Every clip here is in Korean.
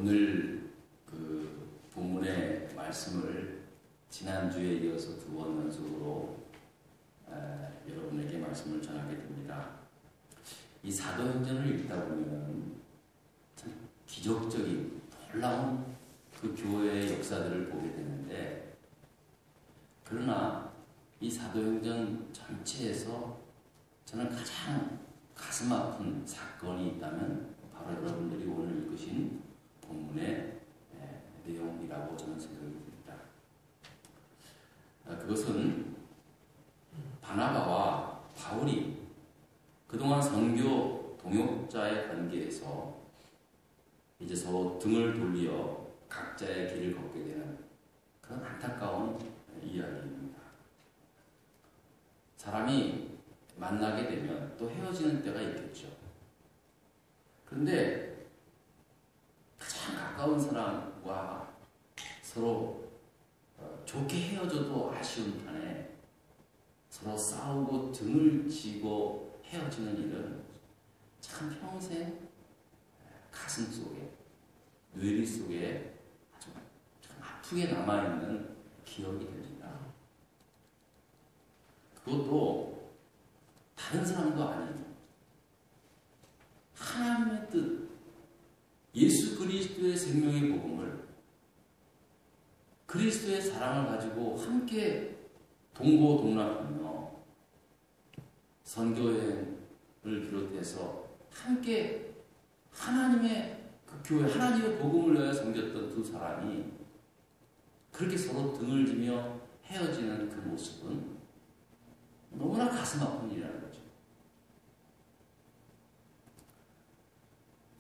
오늘 그 본문의 말씀을 지난주에 이어서 두 번 연속으로 여러분에게 말씀을 전하게 됩니다. 이 사도행전을 읽다 보면 참 기적적인 놀라운 그 교회의 역사들을 보게 되는데, 그러나 이 사도행전 전체에서 저는 가장 가슴 아픈 사건이 있다면 바로 여러분들이 오늘 읽으신 본문의 내용이라고 저는 생각이 듭니다. 그것은 바나바와 바울이 그동안 선교 동역자의 관계에서 이제 서로 등을 돌리어 각자의 길을 걷게 되는 그런 안타까운 이야기입니다. 사람이 만나게 되면 또 헤어지는 때가 있겠죠. 그런데 가장 가까운 사람과 서로 좋게 헤어져도 아쉬운 판에 서로 싸우고 등을 지고 헤어지는 일은 참 평생 가슴 속에, 뇌리 속에 아주 참 아프게 남아있는 기억이 됩니다. 그것도 다른 사람도 아니고 하나님의 뜻, 예수 그리스도의 생명의 복음을, 그리스도의 사랑을 가지고 함께 동고동락하며 선교여행을 비롯해서 함께 하나님의 그 교회, 하나님의 복음을 위하여 섬겼던 두 사람이 그렇게 서로 등을 지며 헤어지는 그 모습은 너무나 가슴 아픈 일이라는 거죠.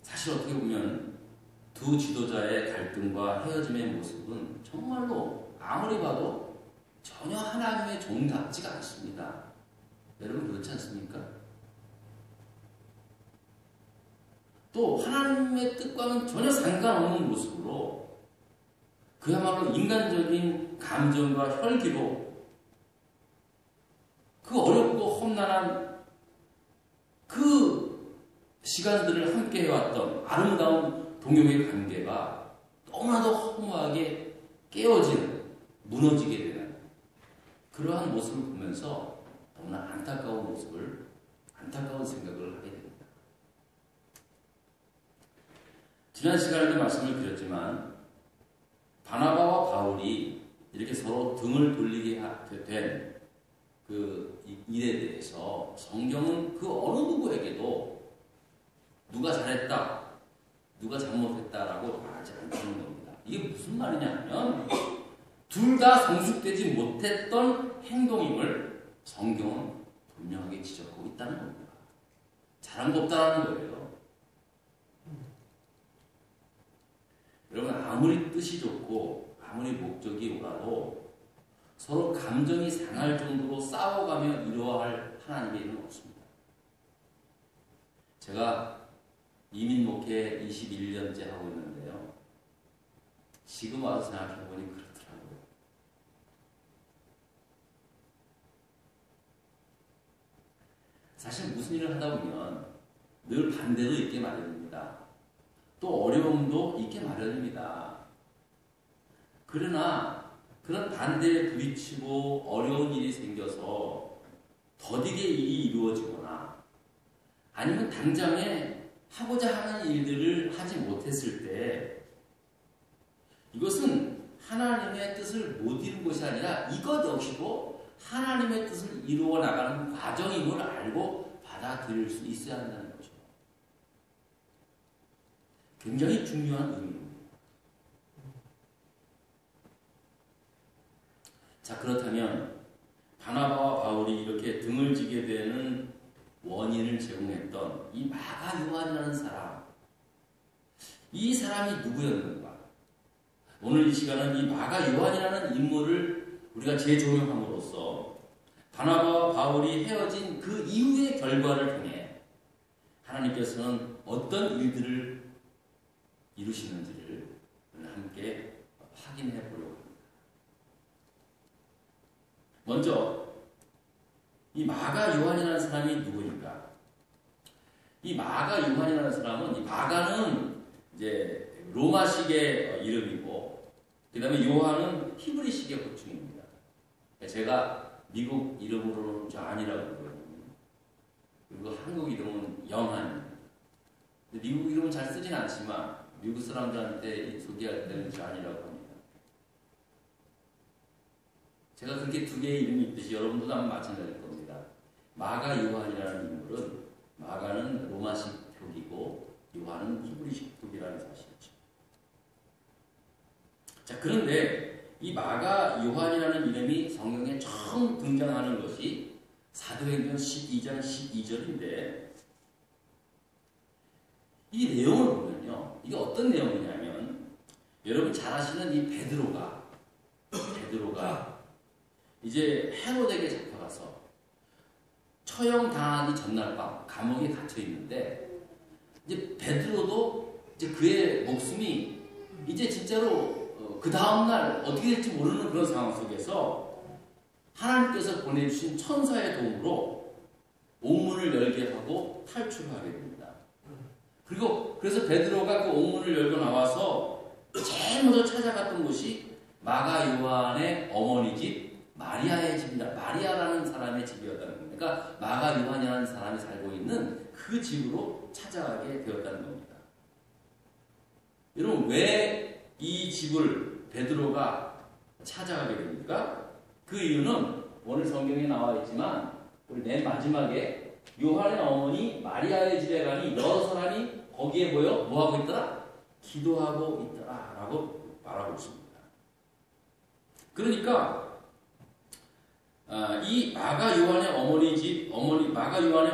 사실 어떻게 보면 두 지도자의 갈등과 헤어짐의 모습은 정말로 아무리 봐도 전혀 하나님의 종답지가 않습니다. 여러분 그렇지 않습니까? 또 하나님의 뜻과는 전혀 상관없는 모습으로 그야말로 인간적인 감정과 혈기로 그 어렵고 험난한 그 시간들을 함께 해왔던 아름다운 동역의 관계가 너무나도 허무하게 깨어지는, 무너지게 되는 그러한 모습을 보면서 너무나 안타까운 생각을 하게 됩니다. 지난 시간에도 말씀을 드렸지만 바나바와 바울이 이렇게 서로 등을 돌리게 된 그 일에 대해서 성경은 그 어느 누구에게도 누가 잘했다, 누가 잘못했다라고 말하지 않는 겁니다. 이게 무슨 말이냐 하면 둘 다 성숙되지 못했던 행동임을 성경은 분명하게 지적하고 있다는 겁니다. 잘한 거 없다는 거예요. 여러분, 아무리 뜻이 좋고 아무리 목적이 옳아도 서로 감정이 상할 정도로 싸워가며 이루어야 할 하나님의 일은 없습니다. 제가 이민 목회 21년째 하고 있는데요. 지금 와서 생각해보니 그렇더라고요. 사실 무슨 일을 하다 보면 늘 반대도 있게 마련입니다. 또 어려움도 있게 마련입니다. 그러나 그런 반대에 부딪히고 어려운 일이 생겨서 더디게 일이 이루어지거나 아니면 당장에 하고자 하는 일들을 하지 못했을 때 이것은 하나님의 뜻을 못 이룬 것이 아니라 이것 역시도 하나님의 뜻을 이루어 나가는 과정임을 알고 받아들일 수 있어야 한다는 거죠. 굉장히 중요한 의미입니다. 자, 그렇다면 바나바와 바울이 이렇게 등을 지게 되는 원인을 제공했던 이 마가 요한이라는 사람, 이 사람이 누구였는가? 오늘 이 시간은 이 마가 요한이라는 인물을 우리가 재조명함으로써 바나바와 바울이 헤어진 그 이후의 결과를 통해 하나님께서는 어떤 일들을 이루시는지를 함께 확인해 보려고 합니다. 먼저 이 마가 요한이라는 사람이 누구인가? 이 마가 요한이라는 사람은, 이 마가는 이제 로마식의 이름이고, 그 다음에 요한은 히브리식의 호칭입니다. 제가 미국 이름으로는 존이라고 그러거든요. 그리고 한국 이름은 영한입니다. 미국 이름은 잘 쓰진 않지만 미국 사람들한테 소개할 때는 존이라고 합니다. 제가 그렇게 두 개의 이름이 있듯이 여러분들도 아마 마찬가지일 겁니다. 마가 요한이라는 인물은, 마가는 로마식 표기고 요한은 히브리식 표기라는 사실이죠. 자, 그런데 이 마가 요한이라는 이름이 성경에 처음 등장하는 것이 사도행전 12장 12절인데, 이 내용을 보면요, 이게 어떤 내용이냐면, 여러분 잘 아시는 이 베드로가 이제 헤롯에게 잡혀가서 처형당하기 전날 밤 감옥에 갇혀 있는데, 이제 베드로도 이제 그의 목숨이 이제 진짜로 그 다음날 어떻게 될지 모르는 그런 상황 속에서 하나님께서 보내주신 천사의 도움으로 옥문을 열게 하고 탈출하게 됩니다. 그리고 그래서 베드로가 그 옥문을 열고 나와서 제일 먼저 찾아갔던 곳이 마가 요한의 어머니 집 마리아의 집이다. 마리아라는 사람의 집이었다는 겁니다. 그러니까 마가 요한이라는 사람이 살고 있는 그 집으로 찾아가게 되었다는 겁니다. 여러분, 왜 이 집을 베드로가 찾아가게 됩니까? 그 이유는 오늘 성경에 나와 있지만 우리 맨 마지막에 요한의 어머니 마리아의 집에 가니 여러 사람이 거기에 모여 뭐하고 있더라? 기도하고 있더라 라고 말하고 있습니다. 그러니까 이 마가 요한의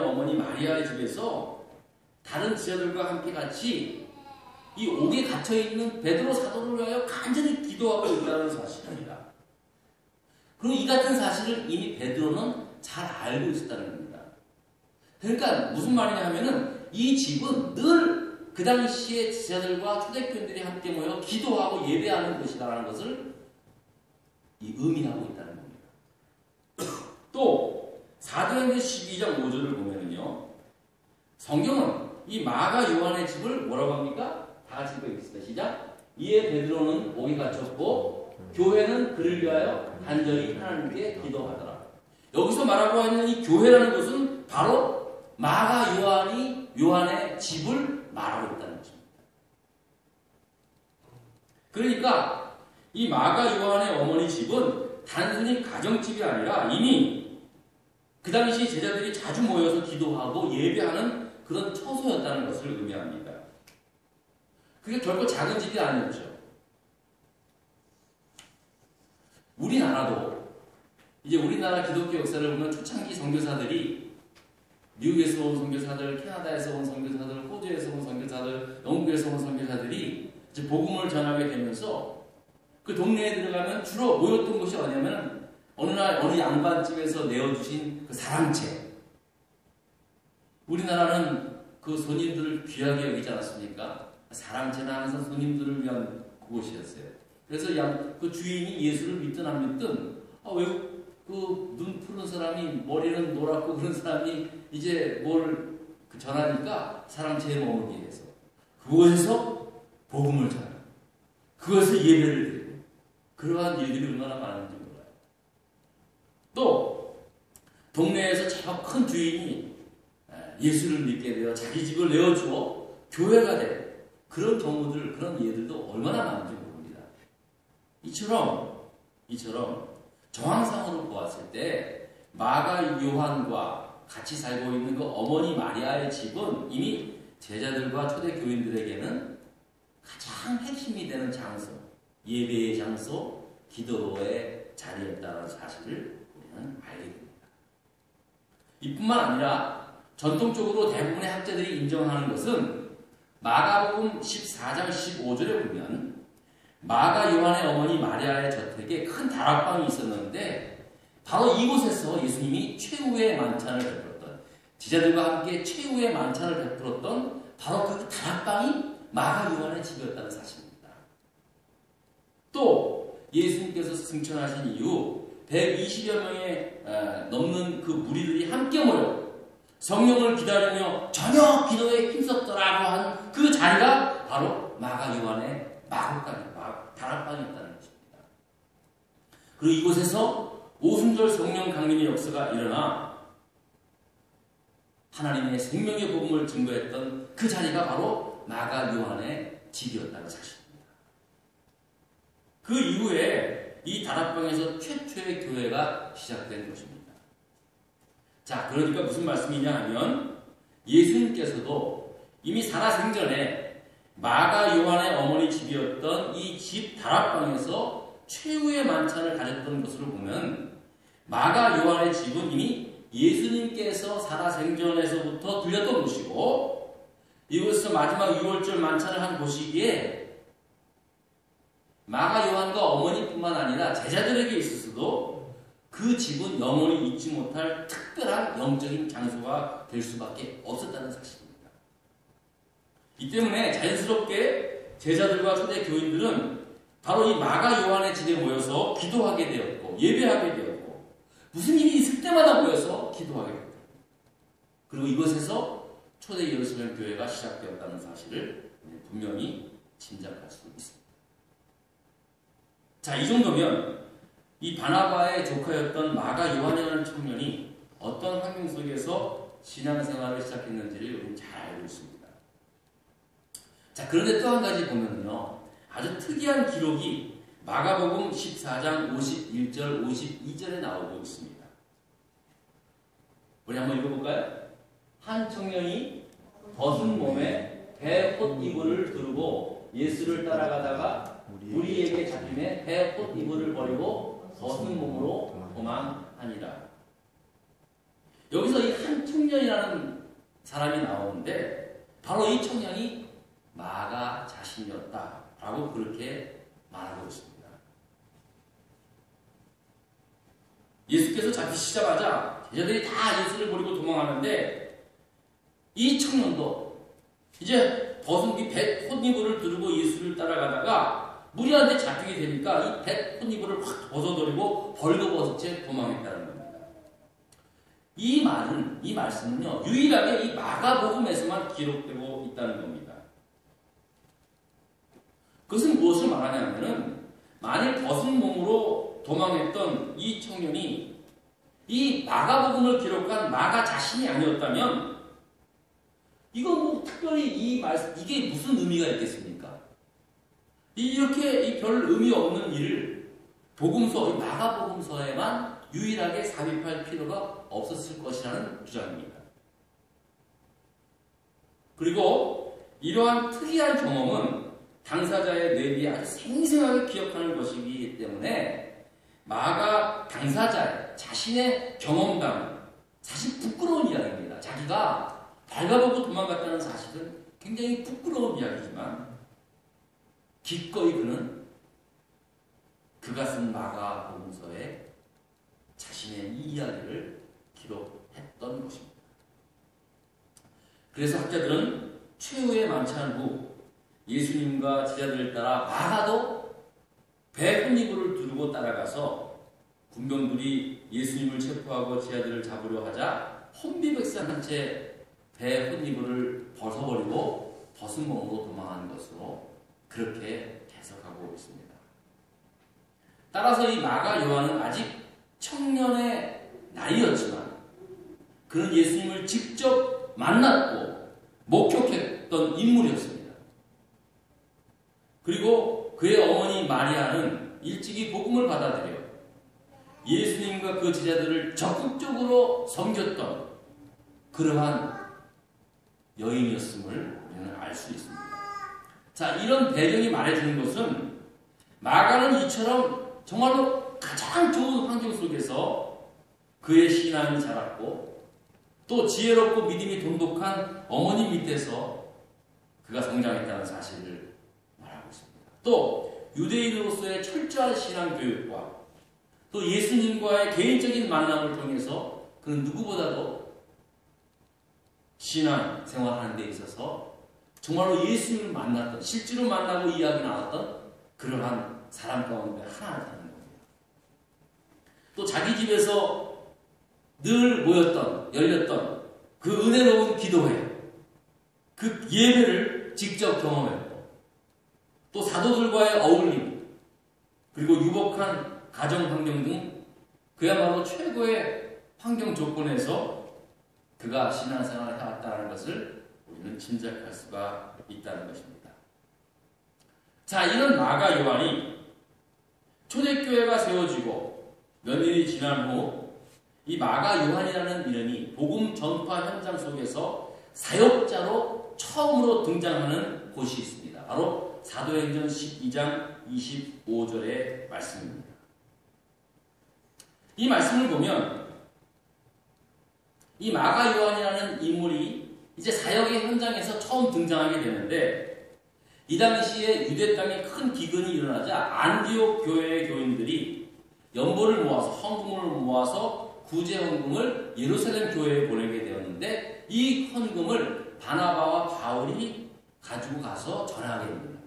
어머니 마리아의 집에서 다른 지자들과 함께 같이 이 옥에 갇혀있는 베드로 사도를 위하여 간절히 기도하고 있다는 사실입니다. 그리고 이 같은 사실을 이미 베드로는 잘 알고 있었다는 겁니다. 그러니까 무슨 말이냐 하면은 이 집은 늘 그 당시에 지자들과 초대교인들이 함께 모여 기도하고 예배하는 곳이라는 것을 의미하고 있다는 겁니다. 또 사도행전 12장 5절을 보면은요, 성경은 이 마가 요한의 집을 뭐라고 합니까? 다 같이 읽겠습니다. 시작. 이에 베드로는 옥에 갇혔고 교회는 그를 위하여 간절히 하나님께 기도하더라. 여기서 말하고 있는 이 교회라는 것은 바로 마가 요한의 집을 말하고 있다는 것입니다. 그러니까 이 마가 요한의 어머니 집은 단순히 가정집이 아니라 이미 그 당시 제자들이 자주 모여서 기도하고 예배하는 그런 처소였다는 것을 의미합니다. 그게 결코 작은 집이 아니었죠. 우리나라도 이제 우리나라 기독교 역사를 보면 초창기 선교사들이 미국에서 온 선교사들, 캐나다에서 온 선교사들, 호주에서 온 선교사들, 영국에서 온 선교사들이 이제 복음을 전하게 되면서 그 동네에 들어가면 주로 모였던 곳이 어디냐면 어느 양반집에서 내어주신 그 사랑채. 우리나라는 그 손님들을 귀하게 여기지 않았습니까? 사랑채는 항상 손님들을 위한 그곳이었어요. 그래서 그 주인이 예수를 믿든 안 믿든 왜 그 눈 푸른 사람이 머리는 노랗고 그런 사람이 이제 뭘 전하니까 사랑채에 머물게 해서 그곳에서 복음을 전하고 그것을 예배를 드리고 그러한 일들이 얼마나 많은지 몰라요. 또 동네에서 제일 큰 주인이 예수를 믿게 되어 자기 집을 내어주어 교회가 돼 그런 경우들, 그런 예들도 얼마나 많은지 모릅니다. 이처럼 정황상으로 보았을 때 마가 요한과 같이 살고 있는 그 어머니 마리아의 집은 이미 제자들과 초대교인들에게는 가장 핵심이 되는 장소, 예배의 장소, 기도의 자리였다는 사실을 우리는 알게 됩니다. 이뿐만 아니라 전통적으로 대부분의 학자들이 인정하는 것은 마가복음 14장 15절에 보면 마가 요한의 어머니 마리아의 저택에 큰 다락방이 있었는데 바로 이곳에서 예수님이 최후의 만찬을 베풀었던, 제자들과 함께 최후의 만찬을 베풀었던 바로 그 다락방이 마가 요한의 집이었다는 사실입니다. 또 예수님께서 승천하신 이후 120여 명의 넘는 그 무리들이 함께 모여 성령을 기다리며 저녁 기도에 힘썼더라고 한 그 자리가 바로 마가 요한의 다락방이었다는 것입니다. 그리고 이곳에서 오순절 성령 강림의 역사가 일어나 하나님의 생명의 복음을 증거했던 그 자리가 바로 마가 요한의 집이었다는 사실입니다. 그 이후에 이 다락방에서 최초의 교회가 시작된 것입니다. 자, 그러니까 무슨 말씀이냐 하면 예수님께서도 이미 살아생전에 마가 요한의 어머니 집이었던 이 집 다락방에서 최후의 만찬을 가졌던 것으로 보면 마가 요한의 집은 이미 예수님께서 살아생전에서부터 들렸던 곳이고 이곳에서 마지막 6월절 만찬을 한 곳이기에 마가 요한과 어머니뿐만 아니라 제자들에게 있어서도 그 집은 영원히 잊지 못할 특별한 영적인 장소가 될 수밖에 없었다는 사실입니다. 이 때문에 자연스럽게 제자들과 초대 교인들은 바로 이 마가 요한의 집에 모여서 기도하게 되었고 예배하게 되었고 무슨 일이 있을 때마다 모여서 기도하게 되었고 그리고 이곳에서 초대 예루살렘 교회가 시작되었다는 사실을 분명히 짐작할 수 있습니다. 자, 이 정도면 이 바나바의 조카였던 마가 요한이라는 청년이 어떤 환경 속에서 신앙생활을 시작했는지를 우리는 잘 알고 있습니다. 자, 그런데 또 한 가지 보면요, 아주 특이한 기록이 마가복음 14장 51절, 52절에 나오고 있습니다. 우리 한번 읽어볼까요? 한 청년이 벗은 몸에 배 홑이불을 두르고 예수를 따라가다가 무리에게 잡힘에 배 홑이불을 버리고 벗은 몸으로 도망하니라. 여기서 이 한 청년이라는 사람이 나오는데 바로 이 청년이 마가 자신이었다라고 그렇게 말하고 있습니다. 예수께서 잡히시자마자 제자들이 다 예수를 버리고 도망하는데 이 청년도 이제 벗은 이 배 홑이불을 두르고 예수를 따라가다가 무리한테 잡히게 되니까 이 배 홑이불을 확 벗어버리고 벌거벗은 채 도망했다는 겁니다. 이 말은, 이 말씀은요, 유일하게 이 마가복음에서만 기록되고 있다는 겁니다. 그것은 무엇을 말하냐면은 만일 벗은 몸으로 도망했던 이 청년이 이 마가복음을 기록한 마가 자신이 아니었다면 이건 뭐 특별히 이 말씀, 이게 무슨 의미가 있겠습니까? 이렇게 별 의미 없는 일을 복음서, 이 마가복음서에만 유일하게 삽입할 필요가 없었을 것이라는 주장입니다. 그리고 이러한 특이한 경험은 당사자의 뇌리에 아주 생생하게 기억하는 것이기 때문에 마가 당사자 자신의 경험담은 사실 부끄러운 이야기입니다. 자기가 발가벗고 도망갔다는 사실은 굉장히 부끄러운 이야기지만 기꺼이 그는 그가 쓴 마가복음서에 자신의 이 이야기를 기록했던 것입니다. 그래서 학자들은 최후의 만찬 후 예수님과 제자들을 따라 마가도 배 홑이불을 두르고 따라가서 군병들이 예수님을 체포하고 제자들을 잡으려 하자 혼비백산한 채 배 홑이불을 벗어버리고 벗은 몸으로 도망하는 것으로 그렇게 해석하고 있습니다. 따라서 이 마가 요한은 아직 청년의 나이였지만 그는 예수님을 직접 만났고 목격했던 인물이었습니다. 그리고 그의 어머니 마리아는 일찍이 복음을 받아들여 예수님과 그 제자들을 적극적으로 섬겼던 그러한 여인이었음을 우리는 알 수 있습니다. 자, 이런 배경이 말해주는 것은 마가는 이처럼 정말로 가장 좋은 환경 속에서 그의 신앙이 자랐고 또 지혜롭고 믿음이 돈독한 어머니 밑에서 그가 성장했다는 사실을 말하고 있습니다. 또 유대인으로서의 철저한 신앙 교육과 또 예수님과의 개인적인 만남을 통해서 그는 누구보다도 신앙 생활하는 데 있어서 정말로 예수님을 만났던, 실제로 만나고 이야기 나눴던 그러한 사람 가운데 하나였다는 겁니다. 또 자기 집에서 늘 모였던, 열렸던 그 은혜로운 기도회, 그 예배를 직접 경험했고 또 사도들과의 어울림, 그리고 유복한 가정 환경 등 그야말로 최고의 환경 조건에서 그가 신앙생활을 해왔다는 것을 우리는 짐작할 수가 있다는 것입니다. 자, 이런 마가 요한이 초대교회가 세워지고 몇 년이 지난 후 이 마가 요한이라는 이름이 복음 전파 현장 속에서 사역자로 처음으로 등장하는 곳이 있습니다. 바로 사도행전 12장 25절의 말씀입니다. 이 말씀을 보면 이 마가 요한이라는 인물이 이제 사역의 현장에서 처음 등장하게 되는데, 이 당시에 유대 땅에 큰 기근이 일어나자 안디옥 교회의 교인들이 연보를 모아서 헌금을 모아서 구제 헌금을 예루살렘 교회에 보내게 되었는데, 이 헌금을 바나바와 바울이 가지고 가서 전하게 됩니다.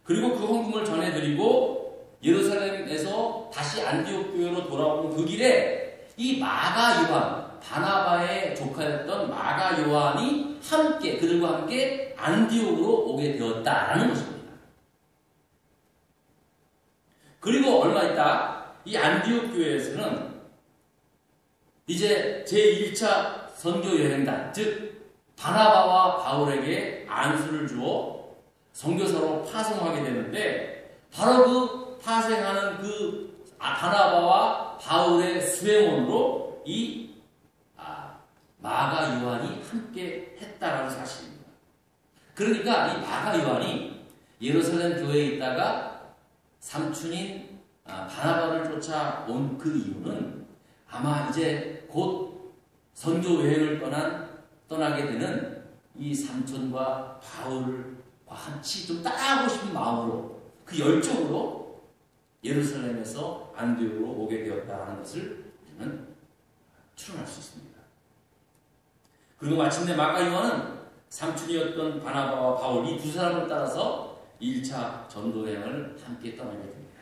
그리고 그 헌금을 전해드리고 예루살렘에서 다시 안디옥 교회로 돌아오는 그 길에 이 마가 요한, 바나바의 조카였던 마가 요한이 함께, 그들과 함께 안디옥으로 오게 되었다라는 것입니다. 그리고 얼마 있다 이 안디옥 교회에서는 이제 제1차 선교 여행단, 즉 바나바와 바울에게 안수를 주어 선교사로 파송하게 되는데, 바로 그 파송하는 그 바나바와 바울의 수행원으로 이 마가 요한이 함께 했다라는 사실입니다. 그러니까 이 마가 요한이 예루살렘 교회에 있다가 삼촌인 바나바를 쫓아온 그 이유는 아마 이제 곧 선교 여행을 떠나게 되는 이 삼촌과 바울과 같이 좀 따라하고 싶은 마음으로, 그 열정으로 예루살렘에서 안디옥으로 오게 되었다는 것을 우리는 추론할 수 있습니다. 그리고 마침내 마가 요한은 삼촌이었던 바나바와 바울 이 두 사람을 따라서 1차 전도 여행을 함께 떠나게 됩니다.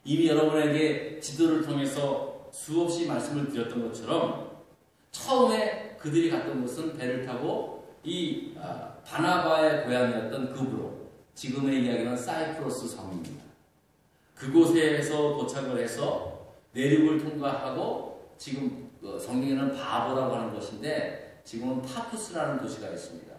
이미 여러분에게 지도를 통해서 수없이 말씀을 드렸던 것처럼 처음에 그들이 갔던 곳은 배를 타고 이 바나바의 고향이었던 그브로, 지금의 이야기는 사이프러스 성입니다. 그곳에서 도착을 해서 내륙을 통과하고 지금 성경에는 바보라고 하는 것인데 지금은 파푸스라는 도시가 있습니다.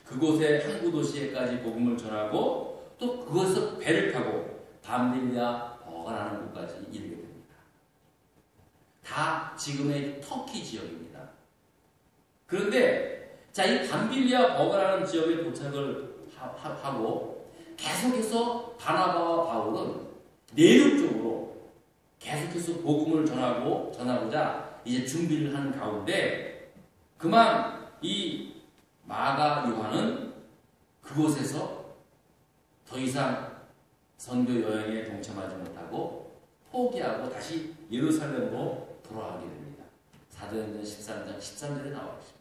그곳의 항구 도시에까지 복음을 전하고 또 그곳에서 배를 타고 밤빌리아 버가라는 곳까지 이르게 됩니다. 다 지금의 터키 지역입니다. 그런데 자, 이 밤빌리아 버가라는 지역에 도착을 하고 계속해서 바나바와 바울은 내륙 쪽으로 계속해서 복음을 전하고자 이제 준비를 하는 가운데, 그만 이 마가 요한은 그곳에서 더 이상 선교 여행에 동참하지 못하고 포기하고 다시 예루살렘으로 돌아가게 됩니다. 사도행전 13장 13절에 나와 있습니다.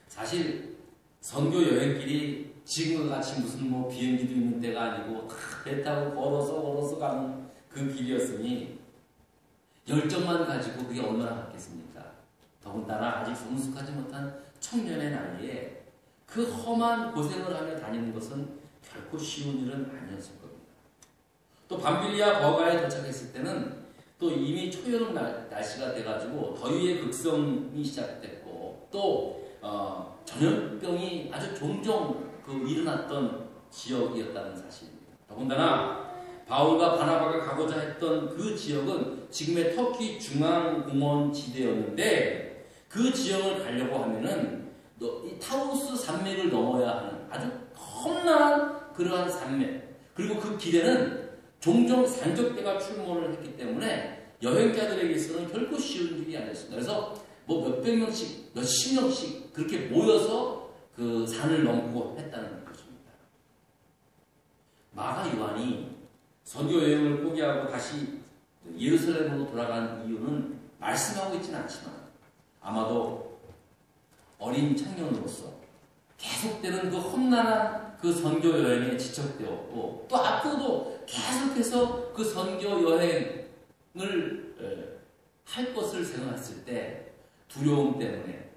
사실 선교 여행길이 지금과 같이 무슨 비행기도 있는 데가 아니고 배 타고 걸어서 가는 그 길이었으니 열정만 가지고 그게 얼마나 같겠습니까? 더군다나 아직 성숙하지 못한 청년의 나이에 그 험한 고생을 하며 다니는 것은 결코 쉬운 일은 아니었을 겁니다. 또 밤빌리아 버가에 도착했을 때는 또 이미 초여름 날씨가 돼가지고 더위의 극성이 시작됐고 또 전염병이 아주 종종 일어났던 지역이었다는 사실입니다. 더군다나 바울과 바나바가 가고자 했던 그 지역은 지금의 터키 중앙공원 지대였는데, 그 지역을 가려고 하면은 이 타우스 산맥을 넘어야 하는 아주 험난한 그러한 산맥, 그리고 그 길에는 종종 산적대가 출몰을 했기 때문에 여행자들에게 있어서는 결코 쉬운 일이 아니었습니다. 그래서 몇백 명씩, 몇십 명씩 그렇게 모여서 그 산을 넘고 했다는 것입니다. 마가 요한이 선교 여행을 포기하고 다시 예루살렘으로 돌아간 이유는 말씀하고 있지는 않지만 아마도 어린 청년으로서 계속되는 그 험난한 그 선교 여행에 지척되었고, 또 앞으로도 계속해서 그 선교 여행을 할 것을 생각했을 때 두려움 때문에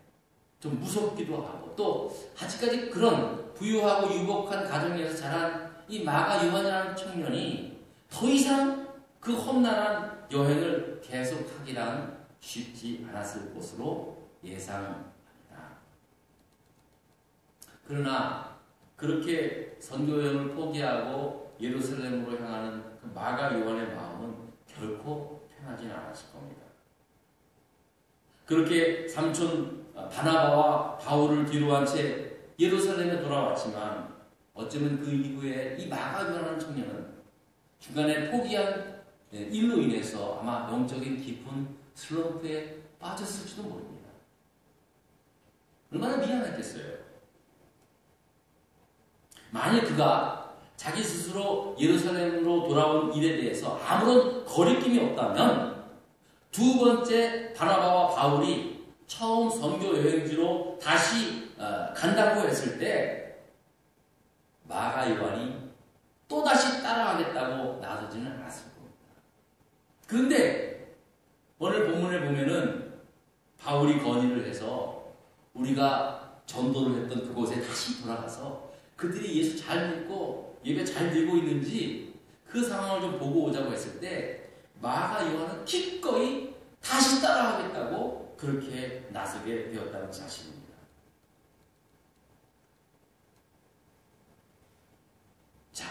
좀 무섭기도 하고, 또 아직까지 그런 부유하고 유복한 가정에서 자란 이 마가 요한이라는 청년이 더 이상 그 험난한 여행을 계속하기란 쉽지 않았을 것으로 예상합니다. 그러나 그렇게 선교 여행을 포기하고 예루살렘으로 향하는 그 마가 요한의 마음은 결코 편하진 않았을 겁니다. 그렇게 삼촌 바나바와 바울을 뒤로한 채 예루살렘에 돌아왔지만 어쩌면 그 이후에 이 마가 요한이라는 청년은 중간에 포기한 일로 인해서 아마 영적인 깊은 슬럼프에 빠졌을지도 모릅니다. 얼마나 미안했겠어요. 만약 그가 자기 스스로 예루살렘으로 돌아온 일에 대해서 아무런 거리낌이 없다면 두 번째 바나바와 바울이 처음 선교 여행지로 다시 간다고 했을 때 마가 요한이 또다시 따라가겠다고 나서지는 않았을 겁니다. 그런데 오늘 본문에 보면은 바울이 건의를 해서 우리가 전도를 했던 그곳에 다시 돌아가서 그들이 예수 잘 믿고 예배 잘 드리고 있는지 그 상황을 좀 보고 오자고 했을 때 마가 요한은 기꺼이 다시 따라가겠다고 그렇게 나서게 되었다는 사실입니다. 자,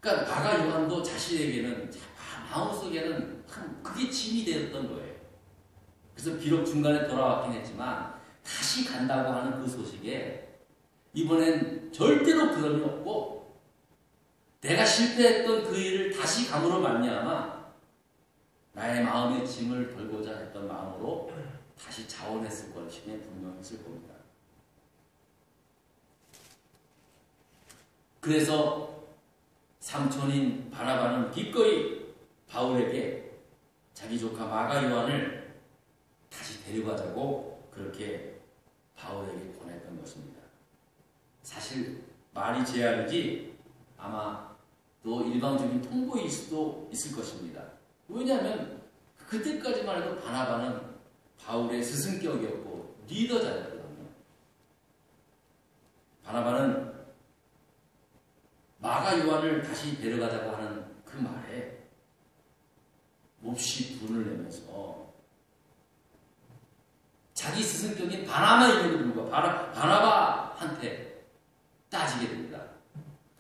그러니까 마가 요한도 자신에게는 마음속에는 그게 짐이 되었던 거예요. 그래서 비록 중간에 돌아왔긴 했지만 다시 간다고 하는 그 소식에 이번엔 절대로 그럼이 없고 내가 실패했던 그 일을 다시 감으로 말미암아 나의 마음의 짐을 덜고자 했던 마음으로 다시 자원했을 것임에 분명했을 겁니다. 그래서 삼촌인 바나바는 기꺼이 바울에게 자기 조카 마가 요한을 다시 데려가자고 그렇게 바울에게 권했던 것입니다. 사실 말이 제약이지 아마 또 일방적인 통보일 수도 있을 것입니다. 왜냐하면 그때까지만 해도 바나바는 바울의 스승격이었고 리더자였거든요. 바나바는 마가 요한을 다시 데려가자고 하는 그 말에 몹시 분을 내면서 자기 스승격인 바나바에게 불과 바나바한테 따지게 됩니다.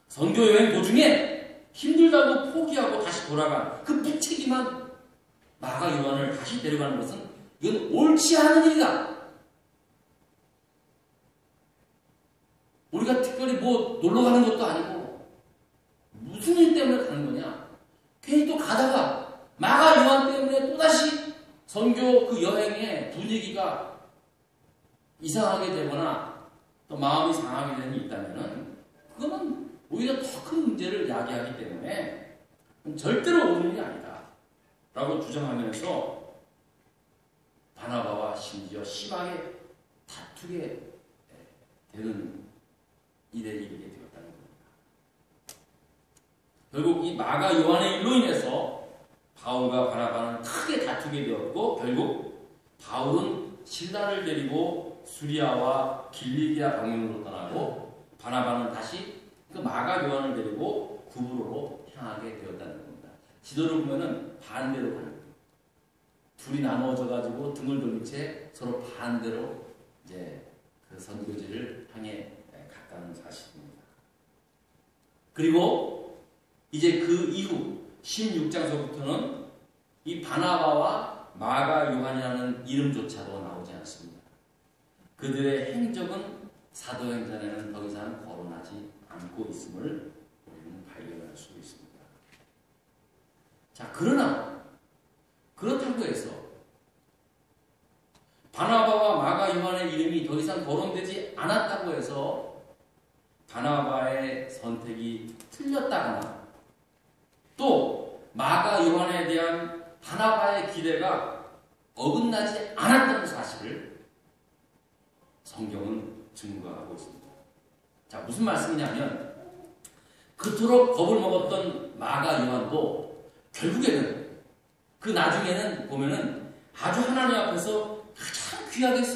선교 여행 도중에 힘들다고 포기하고 다시 돌아간 그 무책임한 마가 요한을 다시 데려가는 것은 이건 옳지 않은 일이다. 우리가 특별히 뭐 놀러 가는 것도 아니고 무슨 일 때문에 가는 거냐? 괜히 또 가다가 마가 요한 때문에 또다시 선교 그 여행의 분위기가 이상하게 되거나 또 마음이 상하게 되는 게 있다면은 그거는 오히려 더 큰 문제를 야기하기 때문에 절대로 옳은 일이 아니다 라고 주장하면서 바나바와 심지어 심하게 다투게 되는 일에 이르게 되었다는 겁니다. 결국 이 마가 요한의 일로 인해서 바울과 바나바는 크게 다투게 되었고 결국 바울은 실라를 데리고 수리아와 길리기아 방면으로 떠나고 바나바는 다시 그 마가 요한을 데리고 구브로로 향하게 되었다는 겁니다. 지도를 보면은 반대로 가는 거예요. 둘이 나누어져 가지고 등을 돌린 채 서로 반대로 이제 그 선교지를 향해 갔다는 사실입니다. 그리고 이제 그 이후 16장서부터는 이 바나바와 마가 요한이라는 이름조차도 나오지 않습니다. 그들의 행적은 사도행전에는 더 이상 거론하지 않고 있음을 우리는 발견할 수 있습니다. 자, 그러나 그렇다고 해서 바나바와 마가 요한의 이름이 더 이상 거론되지 않았다고 해서 바나바의 선택이 틀렸다거나 또 마가 요한에 대한 바나바의 기대가 어긋나지 않았다는 사실을 성경은 증거하고 있습니다. 자, 무슨 말씀이냐면 그토록 겁을 먹었던 마가 요한도 결국에는 그 나중에는 보면은 아주 하나님 앞에서 가장 귀하게